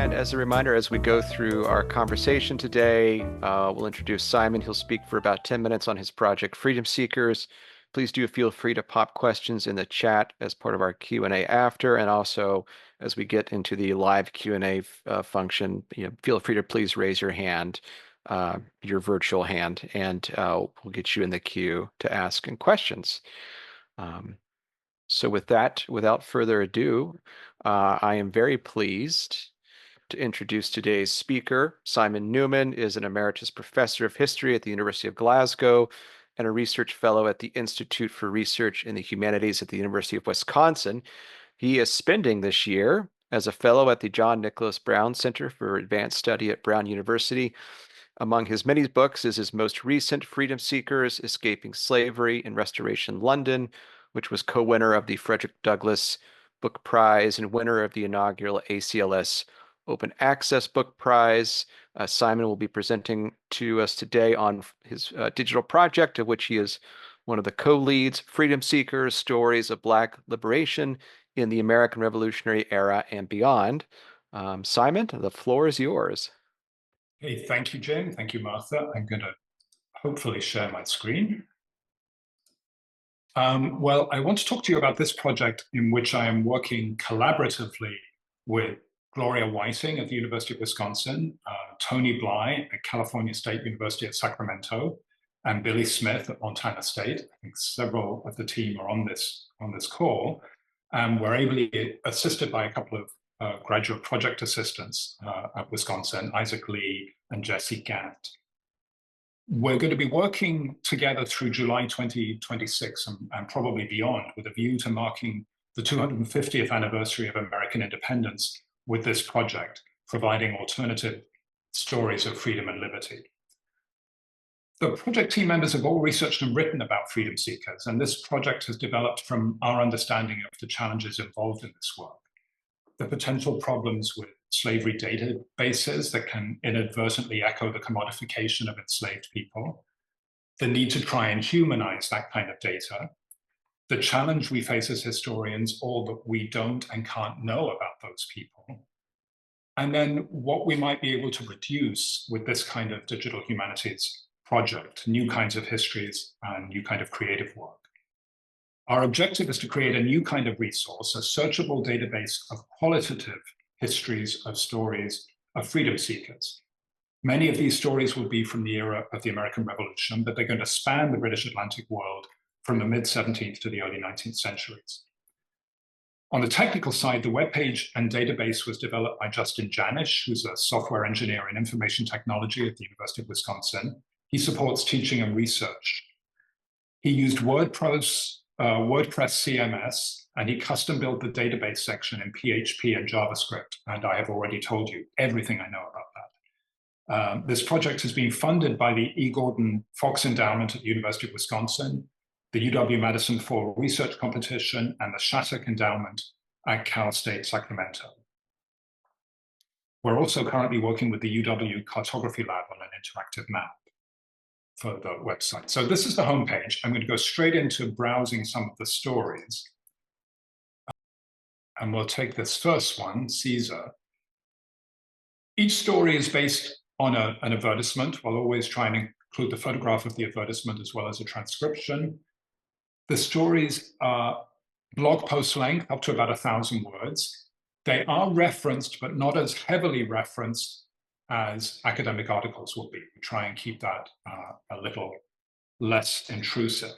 And as a reminder, as we go through our conversation today, we'll introduce Simon. He'll speak for about 10 minutes on his project, Freedom Seekers. Please do feel free to pop questions in the chat as part of our Q&A after, and also as we get into the live Q&A function, feel free to please raise your hand, your virtual hand, and we'll get you in the queue to ask questions. So with that, without further ado, I am very pleased to introduce today's speaker. Simon Newman is an emeritus professor of history at the University of Glasgow and a research fellow at the Institute for Research in the Humanities at the University of Wisconsin. He is spending this year as a fellow at the John Nicholas Brown Center for Advanced Study at Brown University. Among his many books is his most recent, Freedom Seekers, Escaping Slavery in Restoration London, which was co-winner of the Frederick Douglass Book Prize and winner of the inaugural ACLS Open Access Book Prize. Simon will be presenting to us today on his digital project, of which he is one of the co-leads, Freedom Seekers, Stories of Black Liberation in the American Revolutionary Era and Beyond. Simon, the floor is yours. Hey, thank you, Jim. Thank you, Martha. I'm going to hopefully share my screen. Well, I want to talk to you about this project in which I am working collaboratively with Gloria Whiting at the University of Wisconsin, Tony Bly at California State University at Sacramento, and Billy Smith at Montana State. I think several of the team are on this call. And we're ably assisted by a couple of graduate project assistants at Wisconsin, Isaac Lee and Jesse Gant. We're going to be working together through July 2026 and probably beyond, with a view to marking the 250th anniversary of American independence with this project, providing alternative stories of freedom and liberty. The project team members have all researched and written about freedom seekers, and this project has developed from our understanding of the challenges involved in this work. The potential problems with slavery databases that can inadvertently echo the commodification of enslaved people, the need to try and humanize that kind of data, the challenge we face as historians, all that we don't and can't know about those people, and then what we might be able to produce with this kind of digital humanities project, new kinds of histories and new kind of creative work. Our objective is to create a new kind of resource, a searchable database of qualitative histories of stories of freedom seekers. Many of these stories will be from the era of the American Revolution, but they're going to span the British Atlantic world from the mid-17th to the early 19th centuries. On the technical side, the webpage and database was developed by Justin Janisch, who's a software engineer in information technology at the University of Wisconsin. He supports teaching and research. He used WordPress CMS, and he custom built the database section in PHP and JavaScript. And I have already told you everything I know about that. This project has been funded by the E. Gordon Fox Endowment at the University of Wisconsin, the UW-Madison Fall Research Competition, and the Shattuck Endowment at Cal State Sacramento. We're also currently working with the UW Cartography Lab on an interactive map for the website. So this is the homepage. I'm going to go straight into browsing some of the stories. And we'll take this first one, Caesar. Each story is based on an advertisement. We'll always try and include the photograph of the advertisement as well as a transcription. The stories are blog post length, up to about 1,000 words. They are referenced, but not as heavily referenced as academic articles will be. We try and keep that a little less intrusive.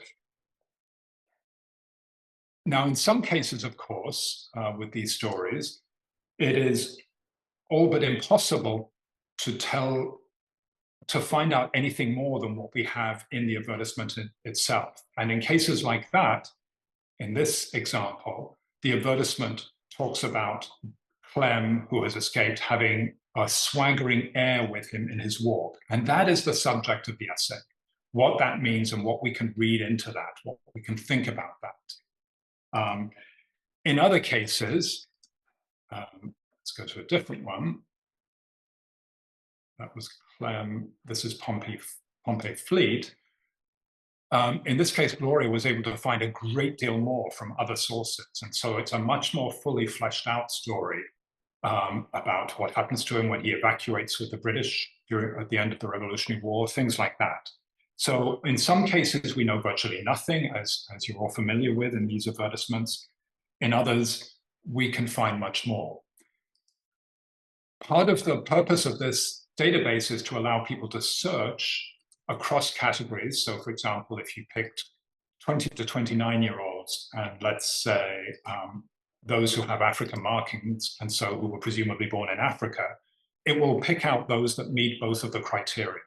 Now, in some cases, of course, with these stories, it is all but impossible to find out anything more than what we have in the advertisement itself. And in cases like that, in this example, the advertisement talks about Clem, who has escaped, having a swaggering air with him in his walk. And that is the subject of the essay, what that means and what we can read into that, what we can think about that. In other cases, let's go to a different one. That was Clem. This is Pompey Fleet. In this case, Gloria was able to find a great deal more from other sources. And so it's a much more fully fleshed out story about what happens to him when he evacuates with the British at the end of the Revolutionary War, things like that. So in some cases, we know virtually nothing, as you're all familiar with in these advertisements. In others, we can find much more. Part of the purpose of this database is to allow people to search across categories. So for example, if you picked 20 to 29-year-olds, and let's say those who have African markings, and so who were presumably born in Africa, it will pick out those that meet both of the criteria.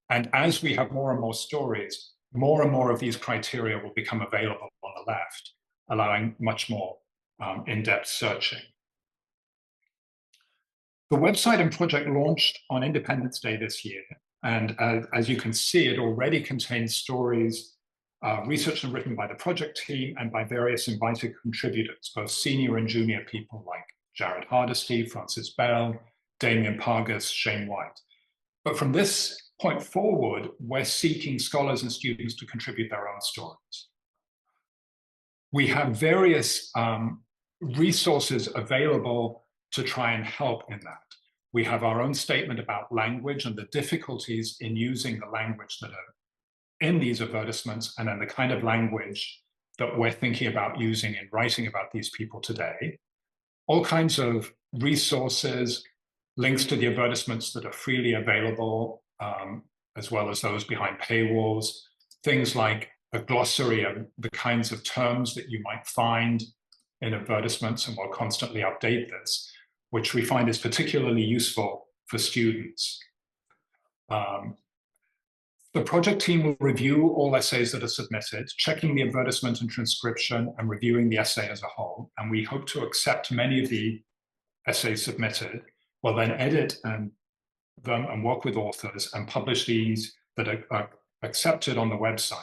And as we have more and more stories, more and more of these criteria will become available on the left, allowing much more in-depth searching. The website and project launched on Independence Day this year. And as you can see, it already contains stories researched and written by the project team and by various invited contributors, both senior and junior people like Jared Hardesty, Francis Bell, Damien Pargas, Shane White. But from this point forward, we're seeking scholars and students to contribute their own stories. We have various resources available to try and help in that. We have our own statement about language and the difficulties in using the language that are in these advertisements, and then the kind of language that we're thinking about using in writing about these people today. All kinds of resources, links to the advertisements that are freely available, as well as those behind paywalls, things like a glossary of the kinds of terms that you might find in advertisements, and we'll constantly update this, which we find is particularly useful for students. The project team will review all essays that are submitted, checking the advertisement and transcription and reviewing the essay as a whole. And we hope to accept many of the essays submitted. We'll then edit them and work with authors and publish these that are accepted on the website.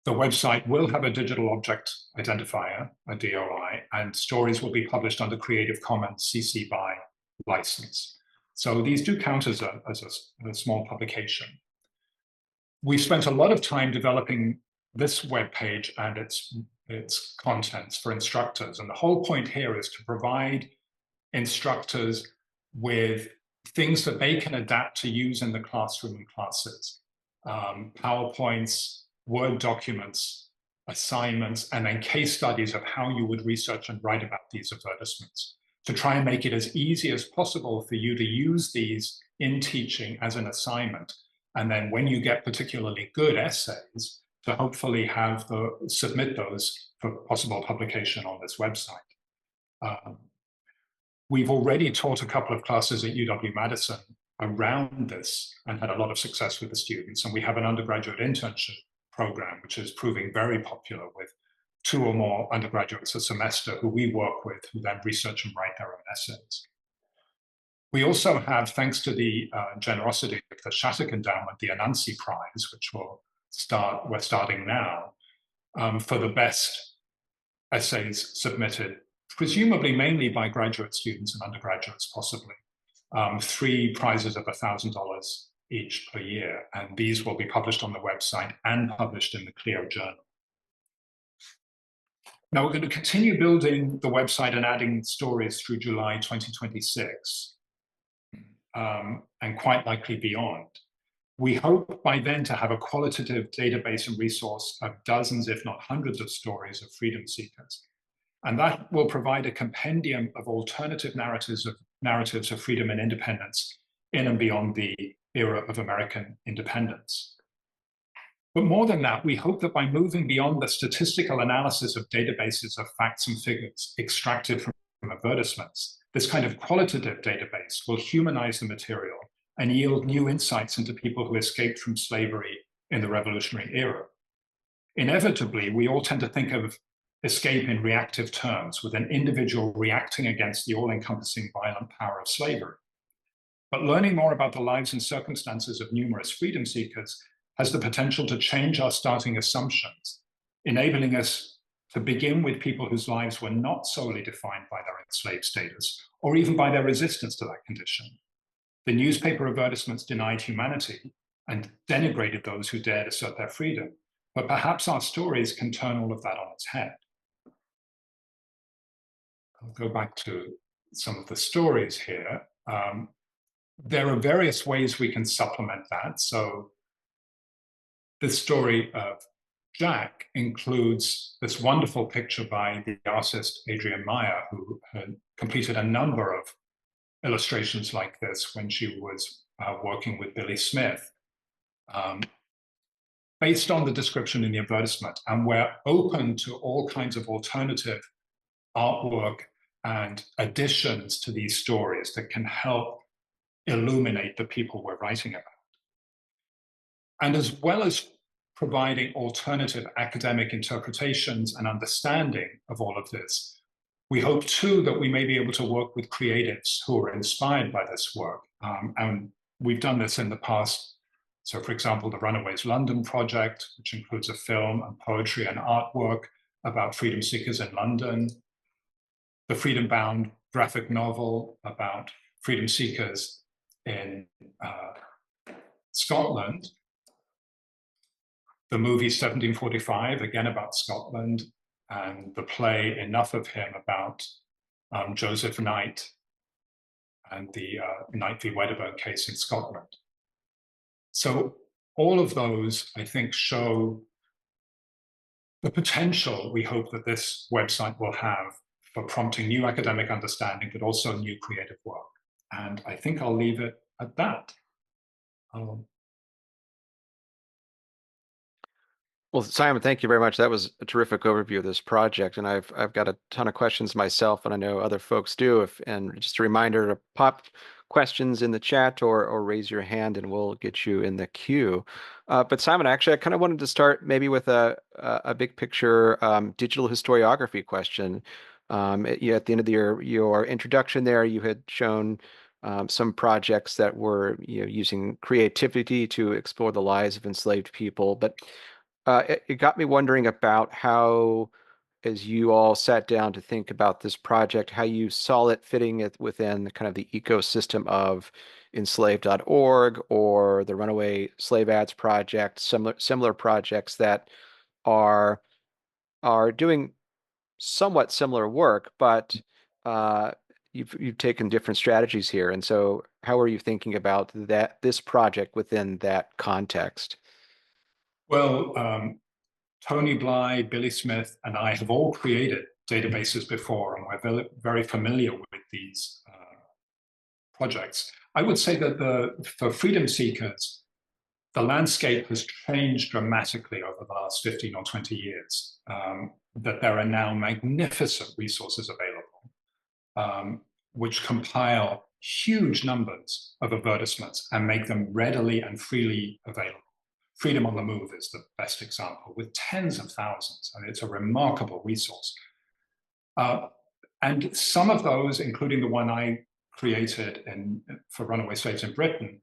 The website will have a digital object identifier, a DOI, and stories will be published under Creative Commons CC BY license. So these do count as a small publication. We've spent a lot of time developing this web page and its contents for instructors. And the whole point here is to provide instructors with things that they can adapt to use in the classroom and classes. PowerPoints, Word documents, assignments, and then case studies of how you would research and write about these advertisements, to try and make it as easy as possible for you to use these in teaching as an assignment. And then when you get particularly good essays, to hopefully submit those for possible publication on this website. We've already taught a couple of classes at UW-Madison around this and had a lot of success with the students. And we have an undergraduate internship program, which is proving very popular with 2 or more undergraduates a semester who we work with, who then research and write their own essays. We also have, thanks to the generosity of the Shattuck Endowment, the Anansi Prize, which we're starting now, for the best essays submitted, presumably mainly by graduate students and undergraduates, possibly. 3 prizes of $1,000 each per year, and these will be published on the website and published in the Clio Journal. Now, we're going to continue building the website and adding stories through July 2026, and quite likely beyond. We hope by then to have a qualitative database and resource of dozens, if not hundreds, of stories of freedom seekers. And that will provide a compendium of alternative narratives of freedom and independence in and beyond the era of American independence. But more than that, we hope that by moving beyond the statistical analysis of databases of facts and figures extracted from advertisements, this kind of qualitative database will humanize the material and yield new insights into people who escaped from slavery in the Revolutionary era. Inevitably, we all tend to think of escape in reactive terms, with an individual reacting against the all-encompassing violent power of slavery. But learning more about the lives and circumstances of numerous freedom seekers has the potential to change our starting assumptions, enabling us to begin with people whose lives were not solely defined by their enslaved status, or even by their resistance to that condition. The newspaper advertisements denied humanity and denigrated those who dared assert their freedom, but perhaps our stories can turn all of that on its head. I'll go back to some of the stories here. There are various ways we can supplement that. So this story of Jack includes this wonderful picture by the artist Adrienne Meyer, who had completed a number of illustrations like this when she was working with Billy Smith. Based on the description in the advertisement, and we're open to all kinds of alternative artwork and additions to these stories that can help illuminate the people we're writing about. And as well as providing alternative academic interpretations and understanding of all of this, we hope too that we may be able to work with creatives who are inspired by this work. And we've done this in the past. So for example, the Runaways London project, which includes a film and poetry and artwork about freedom seekers in London, the Freedom Bound graphic novel about freedom seekers in Scotland, the movie 1745, again about Scotland, and the play Enough of Him about Joseph Knight and the Knight v. Wedderburn case in Scotland. So all of those, I think, show the potential we hope that this website will have for prompting new academic understanding, but also new creative work. And I think I'll leave it at that. Well, Simon, thank you very much. That was a terrific overview of this project, and I've got a ton of questions myself, and I know other folks do. And just a reminder to pop questions in the chat or raise your hand, and we'll get you in the queue. But Simon, actually, I kind of wanted to start maybe with a big picture digital historiography question. At the end of your introduction there, you had shown some projects that were using creativity to explore the lives of enslaved people, but it got me wondering about how, as you all sat down to think about this project, how you saw it fitting it within the kind of the ecosystem of enslaved.org or the Runaway Slave Ads Project, similar projects that are doing somewhat similar work, but you've taken different strategies here. And so how are you thinking about this project within that context? Well, Tony Bly, Billy Smith, and I have all created databases before, and we're very, very familiar with these projects. I would say that for freedom seekers, the landscape has changed dramatically over the last 15 or 20 years, that there are now magnificent resources available, which compile huge numbers of advertisements and make them readily and freely available. Freedom on the Move is the best example, with tens of thousands, and it's a remarkable resource. And some of those, including the one I created for runaway slaves in Britain,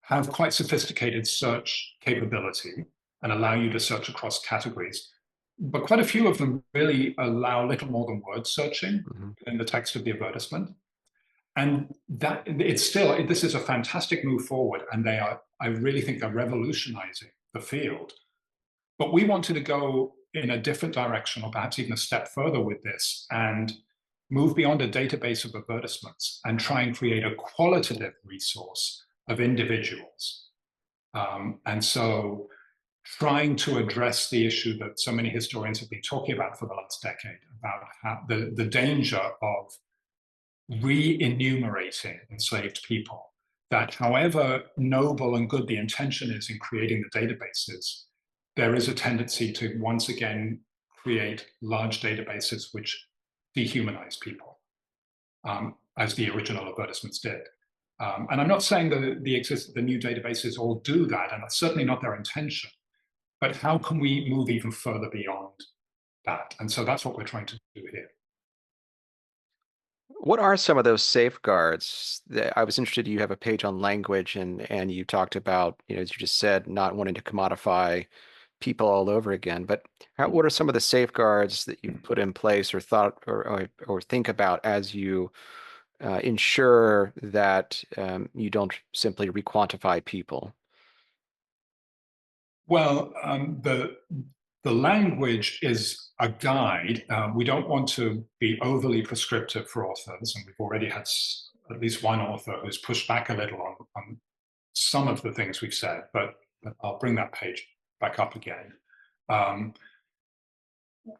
have quite sophisticated search capability and allow you to search across categories. But quite a few of them really allow little more than word searching in the text of the advertisement. And that this is a fantastic move forward, and I really think they're revolutionizing the field. But we wanted to go in a different direction, or perhaps even a step further with this, and move beyond a database of advertisements and try and create a qualitative resource of individuals. And so trying to address the issue that so many historians have been talking about for the last decade, about how the danger of re-enumerating enslaved people, that however noble and good the intention is in creating the databases, there is a tendency to once again create large databases which dehumanize people, as the original advertisements did. And I'm not saying that the new databases all do that, and that's certainly not their intention, but how can we move even further beyond that? And so that's what we're trying to do here. What are some of those safeguards that I was interested? You have a page on language, and you talked about, as you just said, not wanting to commodify people all over again. But what are some of the safeguards that you put in place or thought or think about as you ensure that you don't simply requantify people? Well, the the language is a guide. We don't want to be overly prescriptive for authors, and we've already had at least one author who's pushed back a little on some of the things we've said, but I'll bring that page back up again.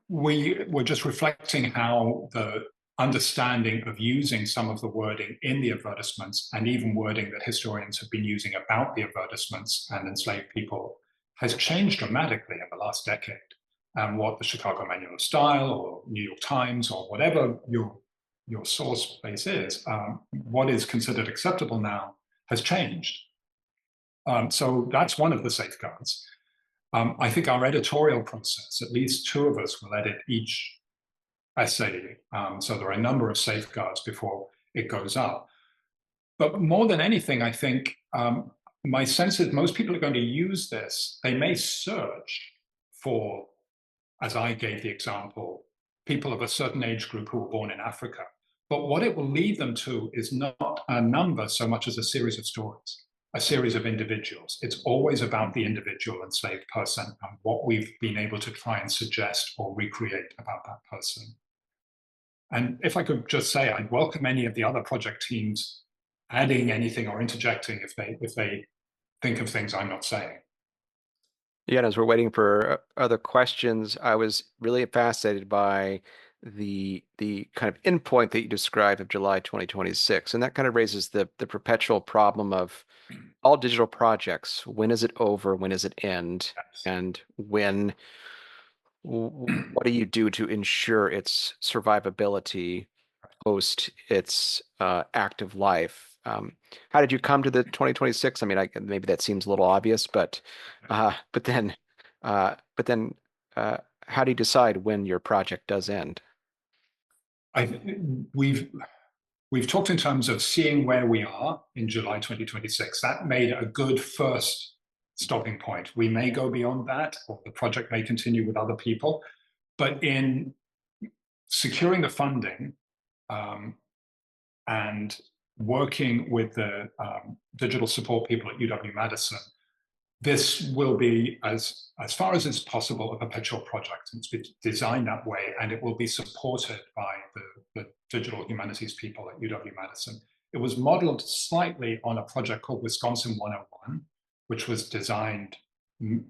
We were just reflecting how the understanding of using some of the wording in the advertisements and even wording that historians have been using about the advertisements and enslaved people has changed dramatically in the last decade. And what the Chicago Manual of Style or New York Times or whatever your source base is, what is considered acceptable now has changed. So that's one of the safeguards. I think our editorial process, at least two of us will edit each essay. So there are a number of safeguards before it goes up. But more than anything, I think my sense is most people are going to use this. They may search for, as I gave the example, people of a certain age group who were born in Africa. But what it will lead them to is not a number so much as a series of stories, a series of individuals. It's always about the individual enslaved person and what we've been able to try and suggest or recreate about that person. And if I could just say, I'd welcome any of the other project teams adding anything or interjecting if they think of things I'm not saying. Yeah, and as we're waiting for other questions, I was really fascinated by the kind of endpoint that you described of July 2026, and that kind of raises the perpetual problem of all digital projects. When is it over? When does it end? And what do you do to ensure its survivability post its active life? How did you come to the 2026? I mean, maybe that seems a little obvious, but then, but then, how do you decide when your project does end? I, we've we've talked in terms of seeing where we are in July 2026. That made a good first stopping point. We may go beyond that, or the project may continue with other people. But in securing the funding and working with the digital support people at UW-Madison, this will be, as far as it's possible, a perpetual project. It's been designed that way, and it will be supported by the digital humanities people at UW-Madison. It was modeled slightly on a project called Wisconsin 101, which was designed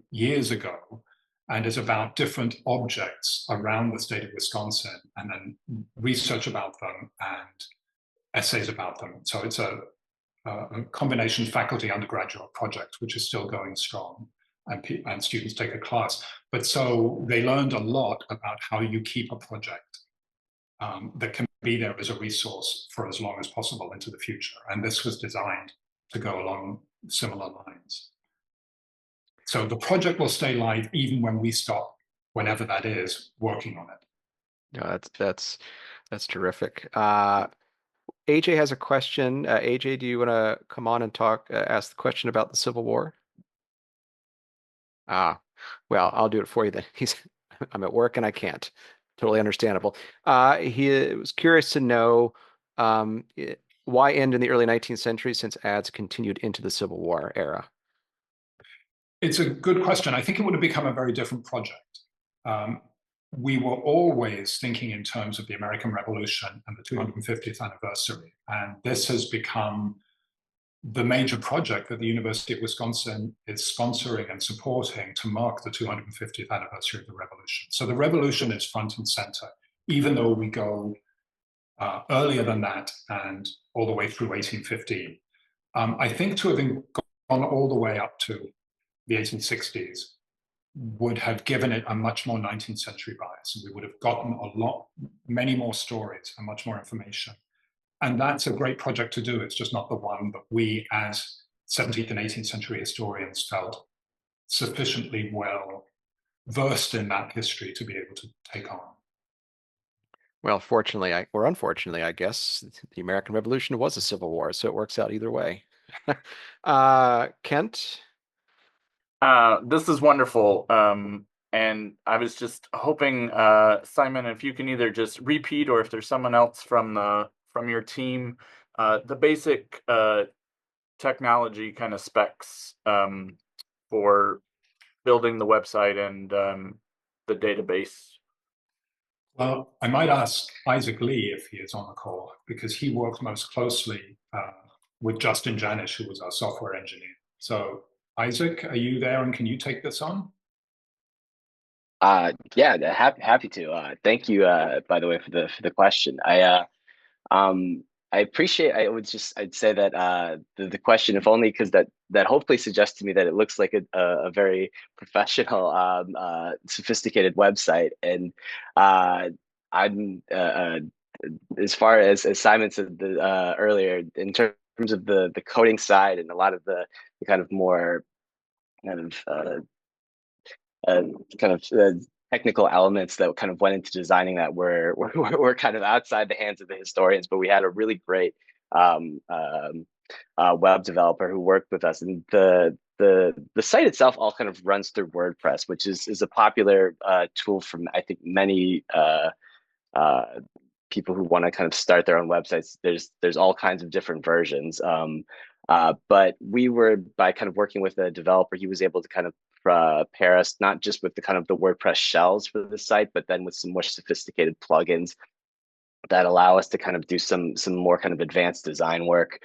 years ago and is about different objects around the state of Wisconsin, and then research about them and essays about them. So it's a combination faculty undergraduate project, which is still going strong, and students take a class. But so they learned a lot about how you keep a project that can be there as a resource for as long as possible into the future. And this was designed to go along similar lines. So the project will stay live even when we stop, whenever that is, working on it. No, that's terrific. AJ has a question. AJ, do you want to come on and ask the question about the Civil War? Well, I'll do it for you then. I'm at work and I can't. Totally understandable. He was curious to know why end in the early 19th century since ads continued into the Civil War era? It's a good question. I think it would have become a very different project. We were always thinking in terms of the American Revolution and the 250th anniversary. And this has become the major project that the University of Wisconsin is sponsoring and supporting to mark the 250th anniversary of the revolution. So the revolution is front and center, even though we go earlier than that and all the way through 1815. I think to have gone all the way up to the 1860s would have given it a much more 19th century bias. And we would have gotten many more stories and much more information. And that's a great project to do. It's just not the one that we as 17th and 18th century historians felt sufficiently well versed in that history to be able to take on. Well, fortunately, or unfortunately, I guess, the American Revolution was a civil war, so it works out either way. Kent? This is wonderful. And I was just hoping, Simon, if you can either just repeat or if there's someone else from your team, the basic technology kind of specs for building the website and the database? Well, I might ask Isaac Lee if he is on the call, because he worked most closely with Justin Janish, who was our software engineer. So, Isaac, are you there and can you take this on? Yeah, happy to. Thank you, by the way, for the question. Um, I appreciate. I'd say that the question, if only because that hopefully suggests to me that it looks like a very professional, sophisticated website, and I'm as far as Simon said earlier, in terms of the coding side and a lot of the kind of more kind of uh, kind of technical elements that kind of went into designing that were kind of outside the hands of the historians, but we had a really great um, um, web developer who worked with us, and the site itself all kind of runs through WordPress, which is a popular tool from I think many uh, people who want to kind of start their own websites. There's all kinds of different versions. But we were, by kind of working with a developer, he was able to kind of pair us not just with the kind of the WordPress shells for the site, but then with some more sophisticated plugins that allow us to kind of do some more kind of advanced design work.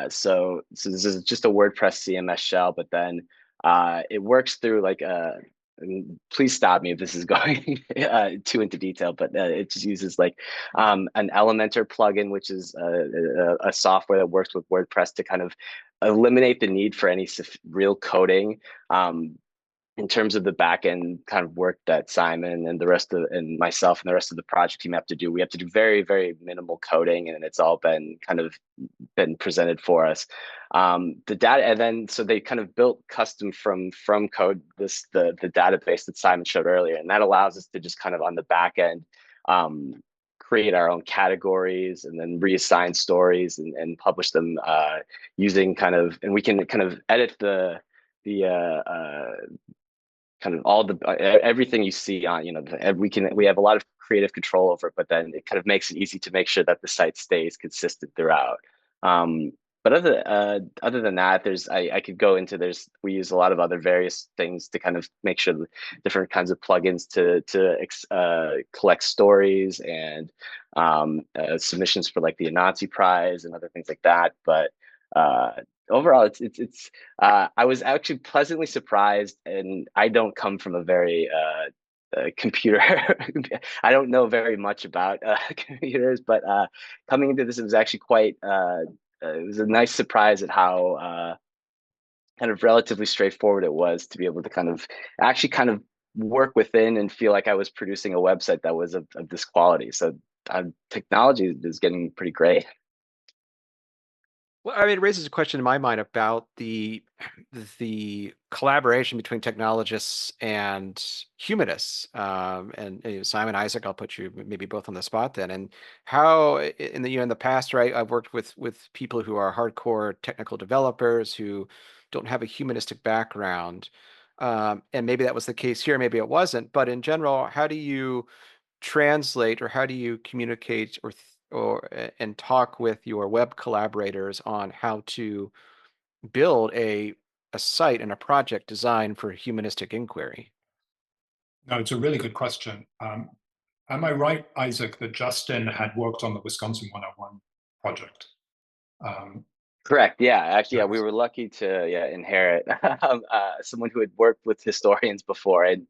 So this is just a WordPress CMS shell, but then it works through like a. And please stop me if this is going too into detail, but it just uses like an Elementor plugin, which is a software that works with WordPress to kind of eliminate the need for any real coding. In terms of the back end kind of work that Simon and myself and the rest of the project team have to do, we have to do very, very minimal coding, and it's all been presented for us. The data, and then so they kind of built custom from code the database that Simon showed earlier, and that allows us to just kind of on the back end create our own categories and then reassign stories and publish them using kind of, and we can kind of edit the kind of all the everything you see on, we have a lot of creative control over it, but then it kind of makes it easy to make sure that the site stays consistent throughout. But other than that, I could go into we use a lot of other various things to kind of make sure different kinds of plugins to collect stories and submissions for like the Anansi Prize and other things like that. But overall, it's I was actually pleasantly surprised, and I don't come from a very computer. I don't know very much about computers, but coming into this, it was actually quite. It was a nice surprise at how kind of relatively straightforward it was to be able to kind of actually kind of work within and feel like I was producing a website that was of this quality. So technology is getting pretty great. Well, I mean, it raises a question in my mind about the collaboration between technologists and humanists. And Simon, Isaac, I'll put you maybe both on the spot then. And how in the past, right? I've worked with people who are hardcore technical developers who don't have a humanistic background. And maybe that was the case here, maybe it wasn't. But in general, how do you translate, or how do you communicate and talk with your web collaborators on how to build a site and a project designed for humanistic inquiry? No, it's a really good question. Am I right, Isaac, that Justin had worked on the Wisconsin 101 project? Correct. Yeah. Actually, yeah, Yes. we were lucky to inherit someone who had worked with historians before and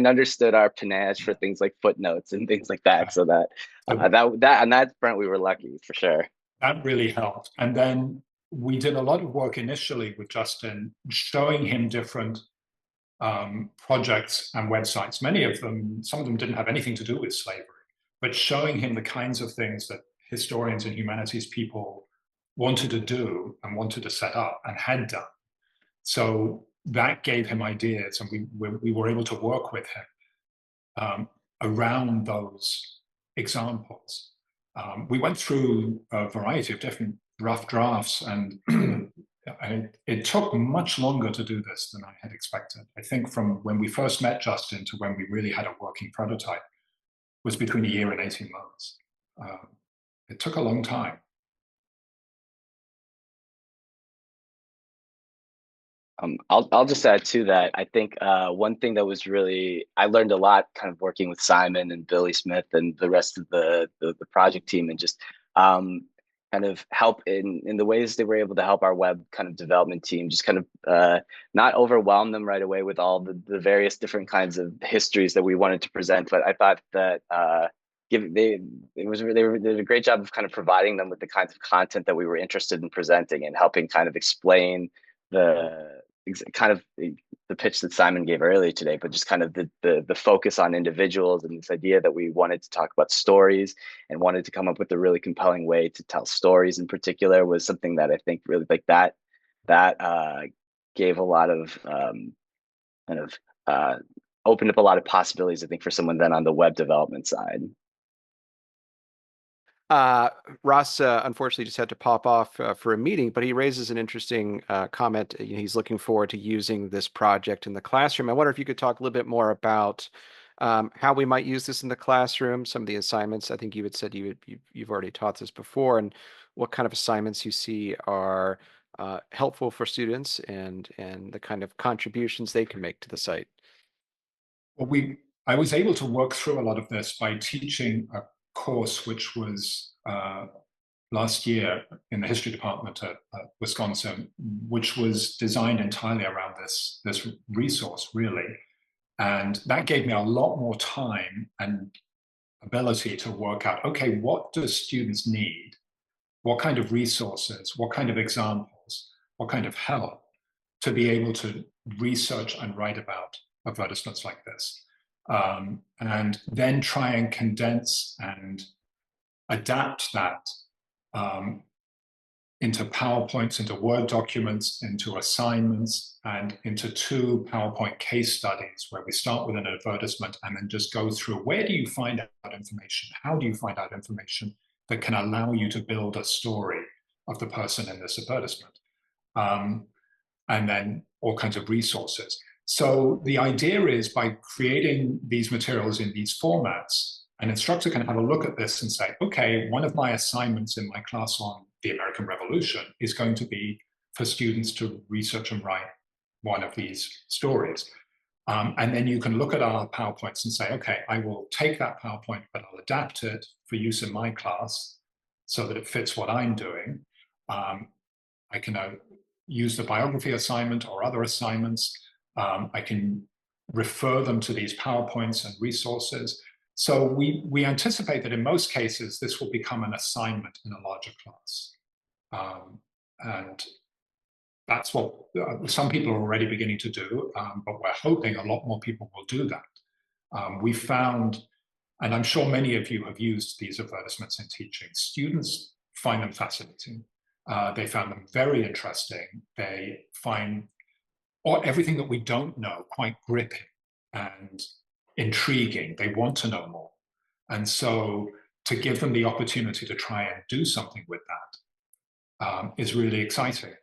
understood our panache for things like footnotes and things like that. So that that on that front, we were lucky for sure. That really helped. And then we did a lot of work initially with Justin, showing him different projects and websites. Some of them didn't have anything to do with slavery, but showing him the kinds of things that historians and humanities people wanted to do and wanted to set up and had done. So that gave him ideas, and we were able to work with him around those examples. We went through a variety of different rough drafts, and it took much longer to do this than I had expected. I think from when we first met Justin to when we really had a working prototype was between a year and 18 months. It took a long time. I'll just add to that. I think one thing that was I learned a lot kind of working with Simon and Billy Smith and the rest of the project team, and just kind of help in the ways they were able to help our web kind of development team, just kind of not overwhelm them right away with all the various different kinds of histories that we wanted to present. But I thought that they did a great job of kind of providing them with the kinds of content that we were interested in presenting, and helping kind of explain the kind of the pitch that Simon gave earlier today, but just kind of the focus on individuals, and this idea that we wanted to talk about stories and wanted to come up with a really compelling way to tell stories in particular, was something that I think really like that gave a lot of kind of opened up a lot of possibilities, I think, for someone then on the web development side. Ross unfortunately just had to pop off for a meeting, but he raises an interesting comment. He's looking forward to using this project in the classroom. I wonder if you could talk a little bit more about how we might use this in the classroom, some of the assignments. I think you had said you've already taught this before, and what kind of assignments you see are helpful for students, and the kind of contributions they can make to the site. Well, I was able to work through a lot of this by teaching a course which was last year in the history department at Wisconsin, which was designed entirely around this resource, really. And that gave me a lot more time and ability to work out, okay, what do students need? What kind of resources, what kind of examples, what kind of help to be able to research and write about advertisements like this? And then try and condense and adapt that into PowerPoints, into Word documents, into assignments, and into 2 PowerPoint case studies where we start with an advertisement and then just go through, where do you find out information? How do you find out information that can allow you to build a story of the person in this advertisement? And then all kinds of resources. So the idea is, by creating these materials in these formats, an instructor can have a look at this and say, okay, one of my assignments in my class on the American Revolution is going to be for students to research and write one of these stories. And then you can look at our PowerPoints and say, okay, I will take that PowerPoint, but I'll adapt it for use in my class so that it fits what I'm doing. I can use the biography assignment or other assignments. I can refer them to these PowerPoints and resources. So we anticipate that in most cases, this will become an assignment in a larger class. And that's what some people are already beginning to do, but we're hoping a lot more people will do that. We found, and I'm sure many of you have used these advertisements in teaching, students find them fascinating. They found them very interesting. They find everything that we don't know quite gripping and intriguing. They want to know more. And so to give them the opportunity to try and do something with that is really exciting.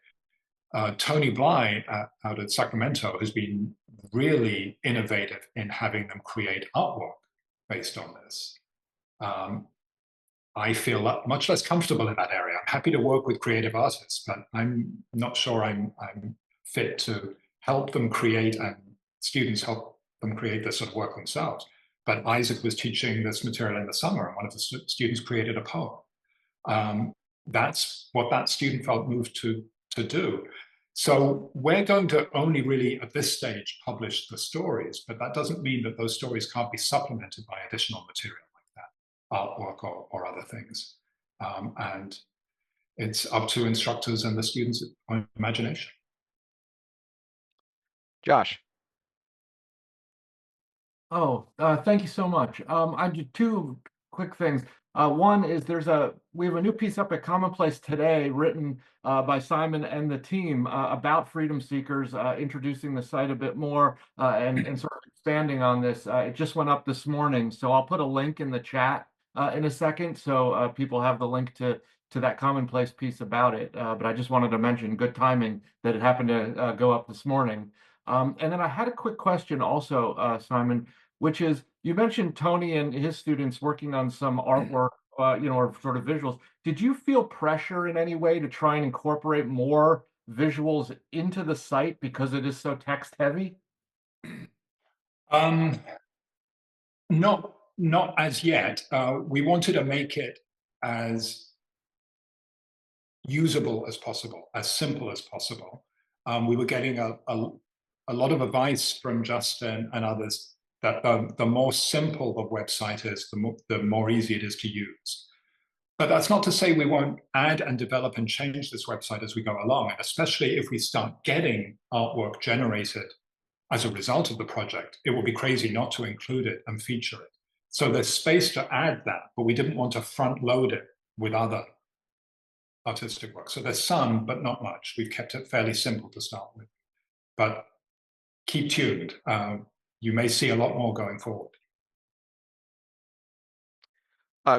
Tony Bly out at Sacramento has been really innovative in having them create artwork based on this. I feel much less comfortable in that area. I'm happy to work with creative artists, but I'm not sure I'm fit to help them create, and students help them create this sort of work themselves. But Isaac was teaching this material in the summer, and one of the students created a poem. That's what that student felt moved to do. So we're going to only really, at this stage, publish the stories, but that doesn't mean that those stories can't be supplemented by additional material like that, artwork or other things. And it's up to instructors and the students' own imagination. Josh. Oh, thank you so much. I do 2 quick things. One is we have a new piece up at Commonplace today, written by Simon and the team about freedom seekers, introducing the site a bit more and sort of expanding on this. It just went up this morning, so I'll put a link in the chat in a second, so people have the link to that Commonplace piece about it. But I just wanted to mention, good timing that it happened to go up this morning. And then I had a quick question also, Simon, which is, you mentioned Tony and his students working on some artwork, or sort of visuals. Did you feel pressure in any way to try and incorporate more visuals into the site because it is so text heavy? Not as yet. We wanted to make it as usable as possible, as simple as possible. We were getting a lot of advice from Justin and others that the more simple the website is, the more easy it is to use. But that's not to say we won't add and develop and change this website as we go along, and especially if we start getting artwork generated as a result of the project, it would be crazy not to include it and feature it. So there's space to add that, but we didn't want to front load it with other artistic work. So there's some, but not much. We've kept it fairly simple to start with. But keep tuned. You may see a lot more going forward.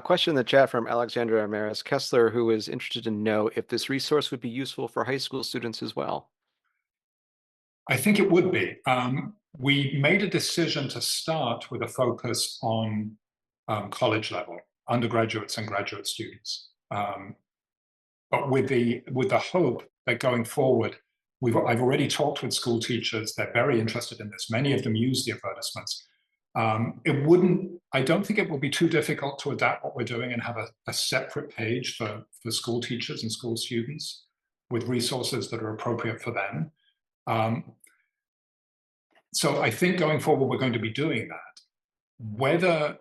Question in the chat from Alexandra Ramirez Kessler, who is interested to know if this resource would be useful for high school students as well. I think it would be. We made a decision to start with a focus on college level, undergraduates and graduate students. But with the hope that going forward, I've already talked with school teachers. They're very interested in this. Many of them use the advertisements. I don't think it will be too difficult to adapt what we're doing and have a separate page for school teachers and school students with resources that are appropriate for them. So I think going forward, we're going to be doing that.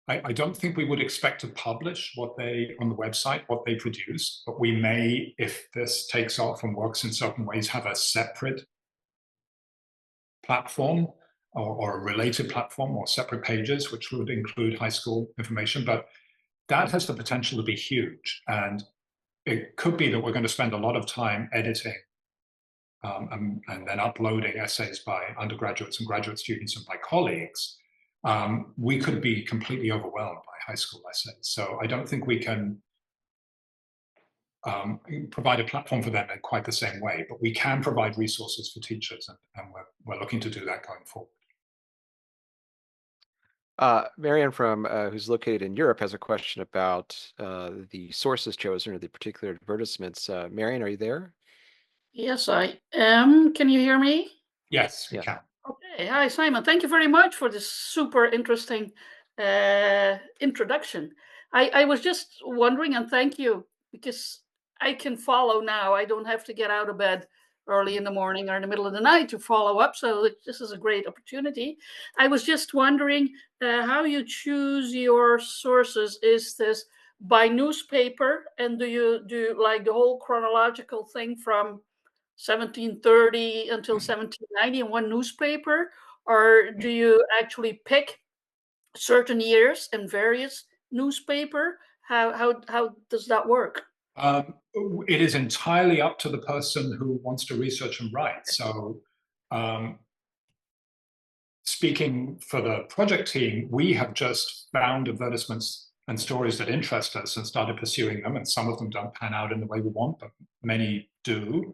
I don't think we would expect to publish on the website, what they produce, but we may, if this takes off and works in certain ways, have a separate platform or a related platform or separate pages, which would include high school information. But that has the potential to be huge. And it could be that we're going to spend a lot of time editing and then uploading essays by undergraduates and graduate students and by colleagues. We could be completely overwhelmed by high school essays. So I don't think we can provide a platform for them in quite the same way, but we can provide resources for teachers, and we're looking to do that going forward. Marianne who's located in Europe has a question about the sources chosen or the particular advertisements. Marianne, are you there? Yes, I am. Can you hear me? Yes, we can. Okay. Hi, Simon. Thank you very much for this super interesting introduction. I was just wondering, and thank you, because I can follow now. I don't have to get out of bed early in the morning or in the middle of the night to follow up. So this is a great opportunity. I was just wondering how you choose your sources. Is this by newspaper? And do you do like the whole chronological thing from 1730 until 1790 in one newspaper? Or do you actually pick certain years in various newspaper? How does that work? It is entirely up to the person who wants to research and write. So speaking for the project team, we have just found advertisements and stories that interest us and started pursuing them. And some of them don't pan out in the way we want, but many do.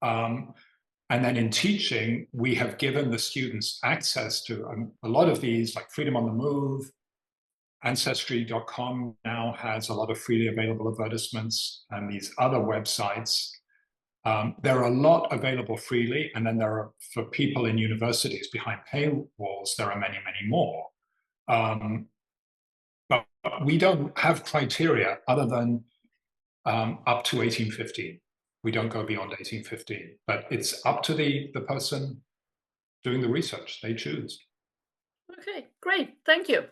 And then in teaching, we have given the students access to a lot of these, like Freedom on the Move. Ancestry.com now has a lot of freely available advertisements, and these other websites. There are a lot available freely, and then there are, for people in universities behind paywalls, there are many, many more. But we don't have criteria other than up to 1815. We don't go beyond 1815, but it's up to the person doing the research. They choose. Okay, great. Thank you.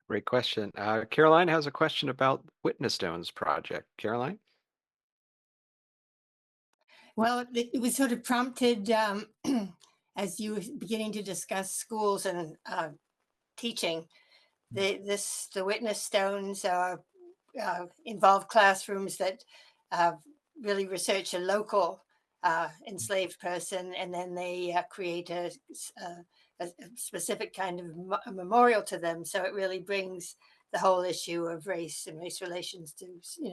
Great question. Caroline has a question about Witness Stones project. Caroline? Well, it was sort of prompted as you were beginning to discuss schools and teaching. The Witness Stones involve classrooms that really research a local enslaved person, and then they create a specific kind of a memorial to them. So it really brings the whole issue of race and race relations to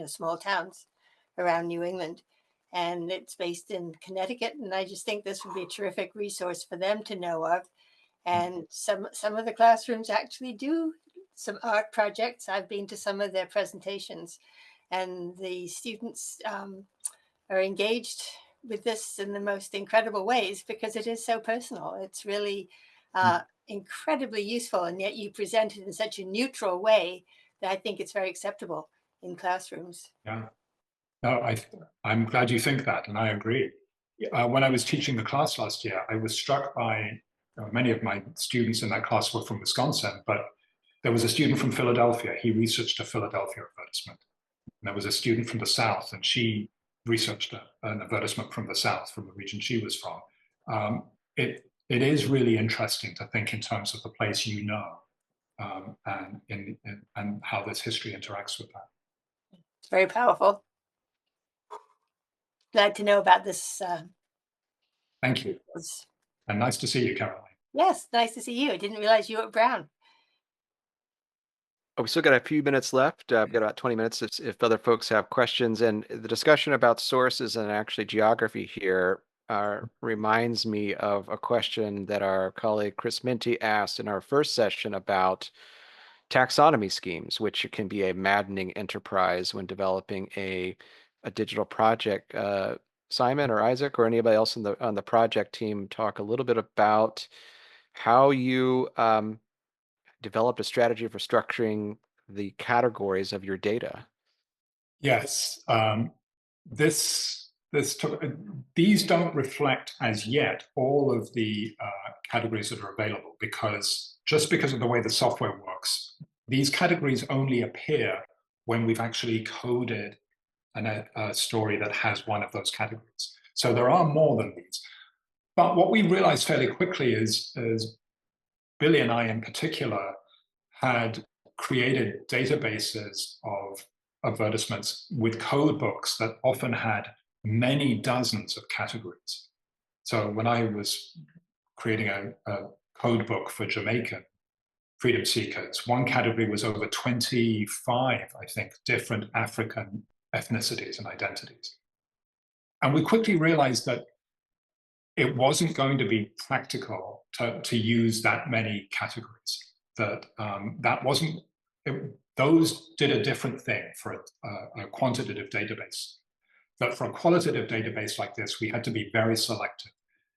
small towns around New England. And it's based in Connecticut, and I just think this would be a terrific resource for them to know of. And some of the classrooms actually do some art projects. I've been to some of their presentations, and the students are engaged with this in the most incredible ways because it is so personal. It's really incredibly useful, and yet you present it in such a neutral way that I think it's very acceptable in classrooms. Yeah. No, I'm glad you think that, and I agree. When I was teaching the class last year, I was struck by many of my students in that class were from Wisconsin, but there was a student from Philadelphia. He researched a Philadelphia advertisement. And there was a student from the South, and she researched an advertisement from the South, from the region she was from. It is really interesting to think in terms of the place you know, and how this history interacts with that. It's very powerful. Glad to know about this. Thank you. And nice to see you, Caroline. Yes, nice to see you. I didn't realize you were at Brown. Oh, we still got a few minutes left. I've got about 20 minutes if other folks have questions. And the discussion about sources and actually geography here reminds me of a question that our colleague Chris Minty asked in our first session about taxonomy schemes, which can be a maddening enterprise when developing a digital project. Simon or Isaac or anybody else on the project team talk a little bit about how you developed a strategy for structuring the categories of your data. Yes, these don't reflect as yet all of the categories that are available, because of the way the software works, these categories only appear when we've actually coded a story that has one of those categories. So there are more than these. But what we realized fairly quickly is Billy and I in particular had created databases of advertisements with code books that often had many dozens of categories. So when I was creating a code book for Jamaican freedom seekers, one category was over 25, I think, different African ethnicities and identities. And we quickly realized that it wasn't going to be practical to use that many categories. Those did a different thing for a quantitative database. But for a qualitative database like this, we had to be very selective.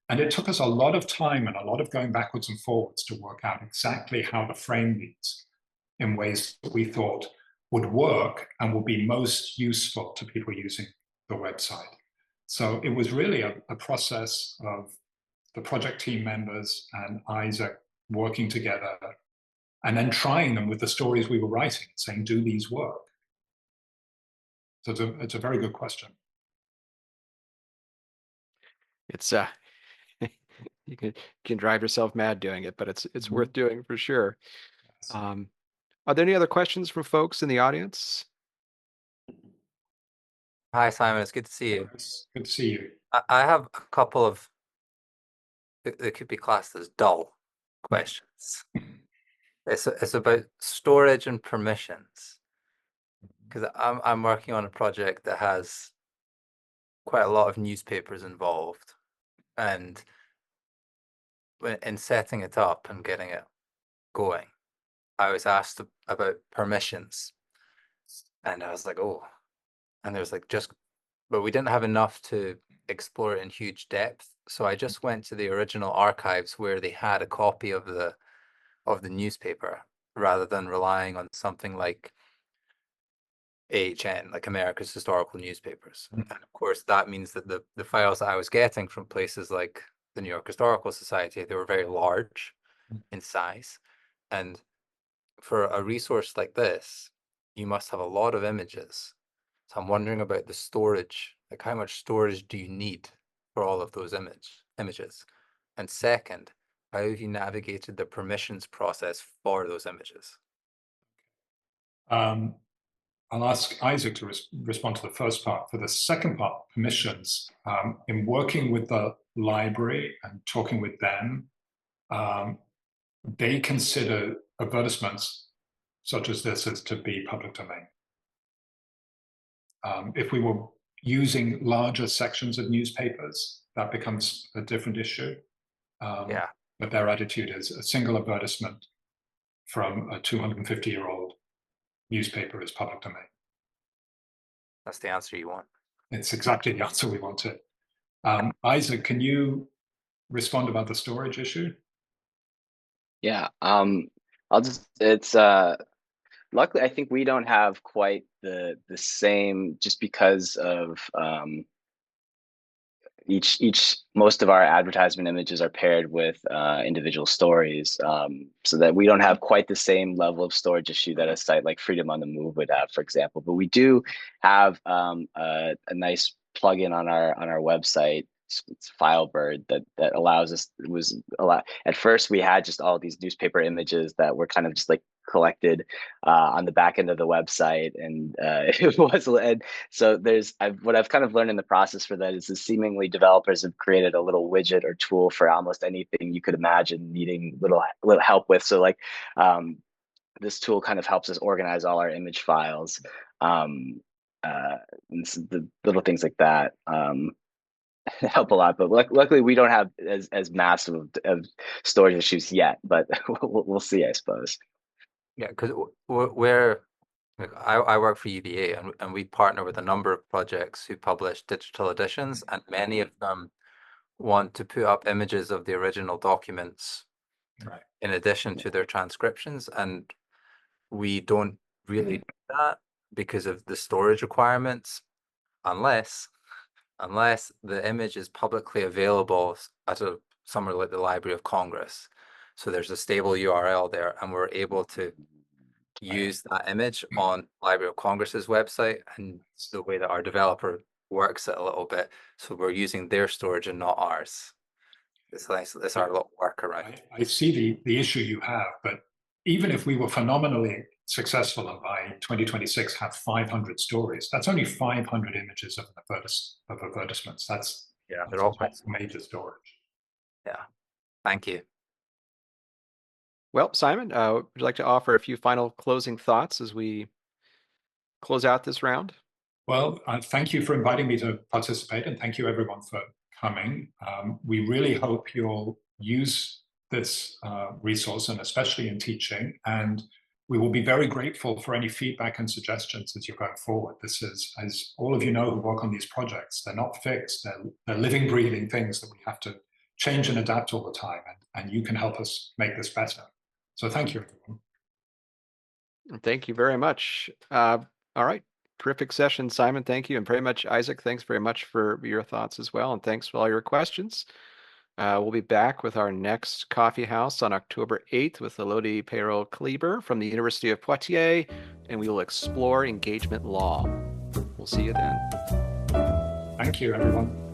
And it took us a lot of time and a lot of going backwards and forwards to work out exactly how to frame these in ways that we thought would work and would be most useful to people using the website. So it was really a process of the project team members and Isaac working together and then trying them with the stories we were writing, saying, do these work? So it's a very good question. It's you can drive yourself mad doing it, but it's worth doing for sure. Yes. Are there any other questions from folks in the audience? Hi, Simon. It's good to see you. It's good to see you. I have a couple of, they could be classed as dull questions. It's about storage and permissions, because I'm working on a project that has quite a lot of newspapers involved, and in setting it up and getting it going, I was asked about permissions, and I was like, oh, and there was like but we didn't have enough to explore it in huge depth, so I just went to the original archives where they had a copy of the newspaper, rather than relying on something like AHN, like America's Historical Newspapers. And of course, that means that the files that I was getting from places like the New York Historical Society, they were very large in size. And for a resource like this, you must have a lot of images. So I'm wondering about the storage, like how much storage do you need for all of those images? And second, how have you navigated the permissions process for those images? I'll ask Isaac to respond to the first part. For the second part, permissions, in working with the library and talking with them, they consider advertisements such as this as to be public domain. If we were using larger sections of newspapers, that becomes a different issue. Yeah. But their attitude is a single advertisement from a 250-year-old newspaper is public domain. That's the answer you want. It's exactly the answer we wanted. Isaac, can you respond about the storage issue? Yeah, it's luckily I think we don't have quite the same, just because of most of our advertisement images are paired with individual stories, so that we don't have quite the same level of storage issue that a site like Freedom on the Move would have, for example. But we do have a nice plugin on our website. It's Filebird that allows us. It was a lot. At first, we had just all these newspaper images that were kind of just like collected on the back end of the website, and it was. And so what I've kind of learned in the process for that is that seemingly developers have created a little widget or tool for almost anything you could imagine needing little help with. So like this tool kind of helps us organize all our image files, and the little things like that. Help a lot, but luckily we don't have as massive of storage issues yet, but we'll see, I suppose. Yeah, because I work for UVA, and we partner with a number of projects who publish digital editions, and many of them want to put up images of the original documents in addition to their transcriptions, and we don't really do that because of the storage requirements, unless the image is publicly available at somewhere like the Library of Congress. So there's a stable URL there, and we're able to use that image on Library of Congress's website, and the way that our developer works it a little bit. So we're using their storage and not ours. It's nice. It's our little workaround. I see the issue you have, but even if we were phenomenally successful and by 2026 have 500 stories, that's only 500 images of advertisements. They're all quite major storage. Yeah, thank you. Well, Simon, would you like to offer a few final closing thoughts as we close out this round? Well, thank you for inviting me to participate, and thank you everyone for coming. We really hope you'll use this resource, and especially in teaching, and we will be very grateful for any feedback and suggestions as you're going forward. This is, as all of you know who work on these projects, they're not fixed. They're living, breathing things that we have to change and adapt all the time, and you can help us make this better. So thank you, everyone. Thank you very much. All right. Terrific session, Simon. Thank you. And very much, Isaac, thanks very much for your thoughts as well. And thanks for all your questions. We'll be back with our next coffee house on October 8th with Elodie Perrault-Kleber from the University of Poitiers, and we will explore engagement law. We'll see you then. Thank you, everyone.